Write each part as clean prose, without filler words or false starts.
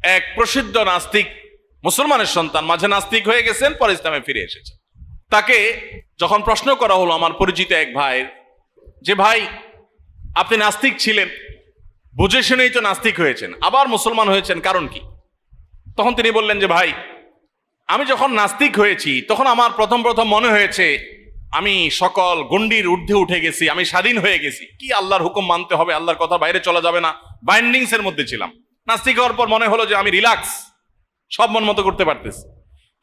এক প্রসিদ্ধ নাস্তিক, মুসলমানের সন্তান, মাঝে নাস্তিক হয়ে গেছেন, পরে ইসলামে ফিরে এসেছেন। তাকে যখন প্রশ্ন করা হলো আমার পরিচিত এক ভাইয়ের, যে ভাই আপনি নাস্তিক ছিলেন, বুঝে শুনেই তো নাস্তিক হয়েছেন, আবার মুসলমান হয়েছেন, কারণ কি? তখন তিনি বললেন যে ভাই, আমি যখন নাস্তিক হয়েছি তখন আমার প্রথম মনে হয়েছে আমি সকল গণ্ডির ঊর্ধ্বে উঠে গেছি, আমি স্বাধীন হয়ে গেছি, কি আল্লাহর হুকুম মানতে হবে, আল্লাহর কথা বাইরে চলা যাবে না, বাইন্ডিংস এর মধ্যে ছিলাম। নাস্তিক হওয়ার পর মনে হলো যে আমি রিল্যাক্স, সব মন মতো করতে পারতেছি।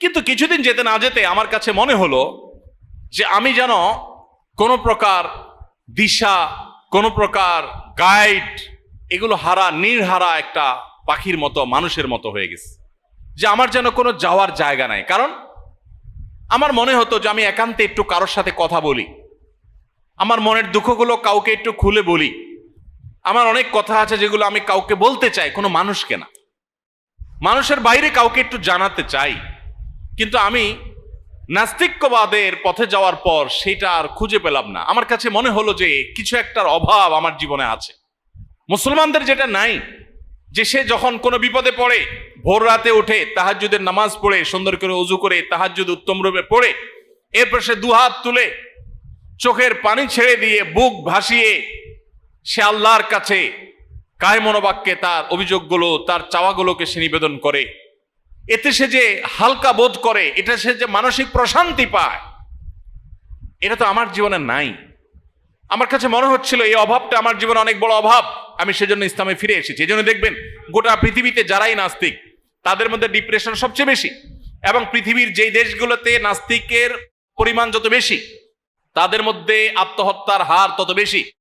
কিন্তু কিছুদিন যেতে না যেতে আমার কাছে মনে হলো যে আমি যেন কোনো প্রকার দিশা, কোনো প্রকার গাইড, এগুলো হারা, নির্হারা একটা পাখির মতো, মানুষের মতো হয়ে গেছে, যে আমার যেন কোনো যাওয়ার জায়গা নাই। কারণ আমার মনে হতো যে আমি একান্তে একটু কারোর সাথে কথা বলি, আমার মনের দুঃখগুলো কাউকে একটু খুলে বলি, আমার অনেক কথা আছে যেগুলো আমি কাউকে বলতে চাই, কোনো মানুষকে না, মানুষের বাইরে কাউকে একটু জানাতে চাই। কিন্তু আমি নাস্তিক্যবাদের পথে যাওয়ার পর সেটা আর খুঁজে পেলাম না। আমার কাছে মনে হলো যে কিছু একটার অভাব আমার জীবনে আছে। মুসলমানদের যেটা নাই, যে সে যখন কোনো বিপদে পড়ে ভোর রাতে উঠে তাহাজ্জুদের নামাজ পড়ে, সুন্দর করে ওযু করে তাহাজ্জুদ উত্তম রূপে পড়ে, এরপর সে দুহাত তুলে চোখের পানি ছেড়ে দিয়ে বুক ভাসিয়ে সে আল্লাহর কাছে কায় মনোবাক্যে তার অভিযোগগুলো, তার চাওয়াগুলোকে সে নিবেদন করে, এতে সে যে হালকা বোধ করে, এটা সে যে মানসিক প্রশান্তি পায়, এটা তো আমার জীবনে নাই। আমার কাছে মনে হচ্ছিল এই অভাবটা আমার জীবনে অনেক বড় অভাব, আমি সেজন্য ইসলামে ফিরে এসেছি। এই জন্য দেখবেন গোটা পৃথিবীতে যারাই নাস্তিক তাদের মধ্যে ডিপ্রেশন সবচেয়ে বেশি, এবং পৃথিবীর যেই দেশগুলোতে নাস্তিকের পরিমাণ যত বেশি তাদের মধ্যে আত্মহত্যার হার তত বেশি।